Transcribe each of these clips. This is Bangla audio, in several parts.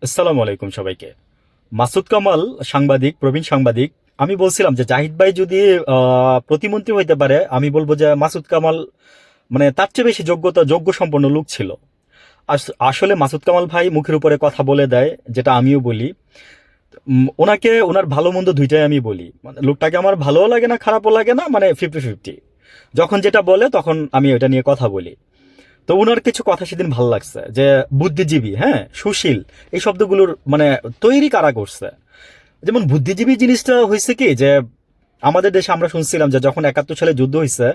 আসসালামু আলাইকুম সবাইকে। মাসুদ কামাল সাংবাদিক, প্রবীণ সাংবাদিক। আমি বলছিলাম যে জাহিদ ভাই যদি প্রতিমন্ত্রী হইতে পারে, আমি বলবো যে মাসুদ কামাল মানে তার চেয়ে বেশি যোগ্য সম্পন্ন লোক ছিল। আসলে মাসুদ কামাল ভাই মুখের উপরে কথা বলে দেয়, যেটা আমিও বলি। ওনাকে ওনার ভালো মন্দ দুইটাই আমি বলি, মানে লোকটাকে আমার ভালোও লাগে না খারাপও লাগে না, মানে 50-50। যখন যেটা বলে তখন আমি ওটা নিয়ে কথা বলি। তো উনার কিছু কথা সেদিন ভালো লাগছে, যে বুদ্ধিজীবী, হ্যাঁ, সুশীল, এই শব্দগুলোর মানে তৈরি কারা করছে। যেমন বুদ্ধিজীবী জিনিসটা হয়েছে কি, যে আমাদের দেশে আমরা শুনছিলাম যে যখন 71 সালে যুদ্ধ হয়েছে,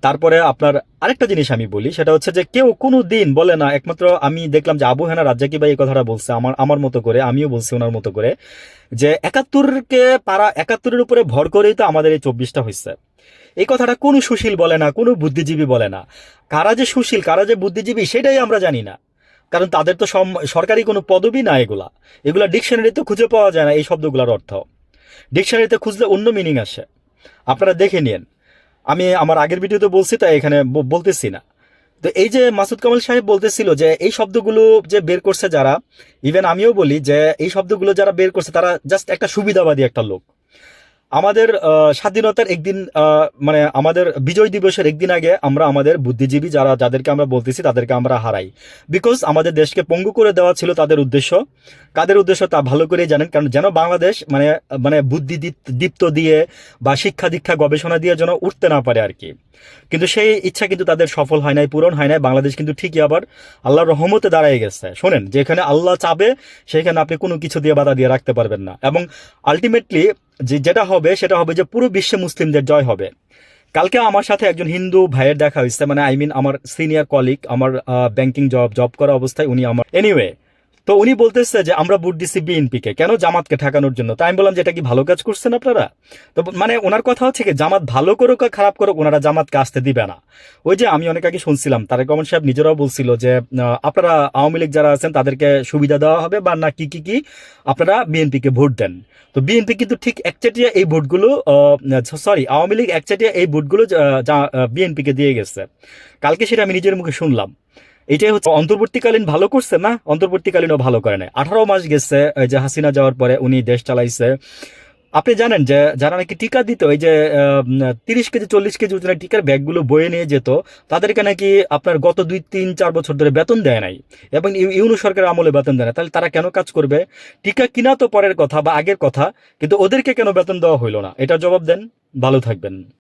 তারপরে আপনার আরেকটা জিনিস আমি বলি, সেটা হচ্ছে যে কেউ কোনো দিন বলে না, একমাত্র আমি দেখলাম যে আবু হেনা রাজ্জাকি ভাই এই কথাটা বলছে আমার আমার মতো করে, আমিও বলছি ওনার মতো করে, যে 71কে পারা 71-এর উপরে ভর করেই তো আমাদের এই 24টা হয়েছে। এই কথাটা কোনো সুশীল বলে না, কোনো বুদ্ধিজীবী বলে না। কারা যে সুশীল, কারা যে বুদ্ধিজীবী, সেটাই আমরা জানি না। কারণ তাদের তো সরকারি কোনো পদবি না। এগুলা এগুলা ডিকশনারিতে খুঁজে পাওয়া যায় না। এই শব্দগুলোর অর্থ ডিকশনারিতে খুঁজলে অন্য মিনিং আসে। আপনারা দেখে নিন। আমি আমার আগের ভিডিওতে বলছি, তাই এখানে বলতেছি না। তো এই যে মাসুদ কামাল সাহেব বলতেছিল যে এই শব্দগুলো যে বের করছে যারা, ইভেন আমিও বলি যে এই শব্দগুলো যারা বের করছে তারা জাস্ট একটা সুবিধাবাদী একটা লোক। আমাদের স্বাধীনতার একদিন, মানে আমাদের বিজয় দিবসের একদিন আগে আমরা আমাদের বুদ্ধিজীবী যাদেরকে আমরা বলতেছি তাদেরকে আমরা হারাই। বিকজ আমাদের দেশকে পঙ্গু করে দেওয়া ছিল তাদের উদ্দেশ্য। কাদের উদ্দেশ্য তা ভালো করেই জানেন, কারণ যেন বাংলাদেশ মানে মানে বুদ্ধি দীপ্ত দিয়ে বা শিক্ষা দীক্ষা গবেষণা দিয়ে যেন উঠতে না পারে আর কি। কিন্তু সেই ইচ্ছা কিন্তু তাদের সফল হয় নাই, পূরণ হয় নাই। বাংলাদেশ কিন্তু ঠিকই আবার আল্লাহর রহমতে দাঁড়ায় গেছে। শোনেন, যেখানে আল্লাহ চাবে সেখানে আপনি কোনো কিছু দিয়ে বাধা দিয়ে রাখতে পারবেন না। এবং আলটিমেটলি যেটা হবে সেটা হবে যে পুরো বিশ্বে মুসলিমদের জয় হবে। কালকে আমার সাথে একজন হিন্দু ভাইয়ের দেখা হয়েছে, মানে আই মিন আমার সিনিয়র কলিগ, আমার ব্যাংকিং জব করা অবস্থায় উনি আমার, এনিওয়ে, তো উনি বলতেছে যে আমরা ভোট দিচ্ছি বিএনপিকে, কেন? জামাতকে ঠেকানোর জন্য। তাই আমি বললাম যে এটা কি ভালো কাজ করছেন আপনারা? তো মানে ওনার কথা হচ্ছে কি, জামাত ভালো করুক আর খারাপ করুক, ওনারা জামাতকে আসতে দিবে না। ওই যে আমি অনেক আগে শুনছিলাম তারেক রহমান সাহেব নিজেরাও বলছিল যে আপনারা আওয়ামী লীগ যারা আছেন তাদেরকে সুবিধা দেওয়া হবে বা না কি কি কি, আপনারা বিএনপিকে ভোট দেন। তো বিএনপি কিন্তু ঠিক একচাটিয়া এই ভোটগুলো, সরি, আওয়ামী লীগ একচাটিয়া এই ভোটগুলো বিএনপিকে দিয়ে গেছে। কালকে সেটা আমি নিজের মুখে শুনলাম। এইটাই হচ্ছে অন্তর্বর্তীকালীন ভালো করছে না, অন্তর্বর্তীকালীনও ভালো করে নাই। 18 মাস গেছে এই যে হাসিনা যাওয়ার পরে, উনি দেশ চালাইছে। আপনি জানেন যে যারা নাকি টিকা দিত, এই যে 30 কেজি 40 কেজি ওজনের টিকার ব্যাগগুলো বয়ে নিয়ে যেত, তাদেরকে নাকি আপনার গত 2-3-4 বছর ধরে বেতন দেয় নাই। এবং ইউনূস সরকারের আমলে বেতন দেয় না। তাহলে তারা কেন কাজ করবে? টিকা কিনা তো পরের কথা বা আগের কথা, কিন্তু ওদেরকে কেন বেতন দেওয়া হইলো না? এটার জবাব দেন। ভালো থাকবেন।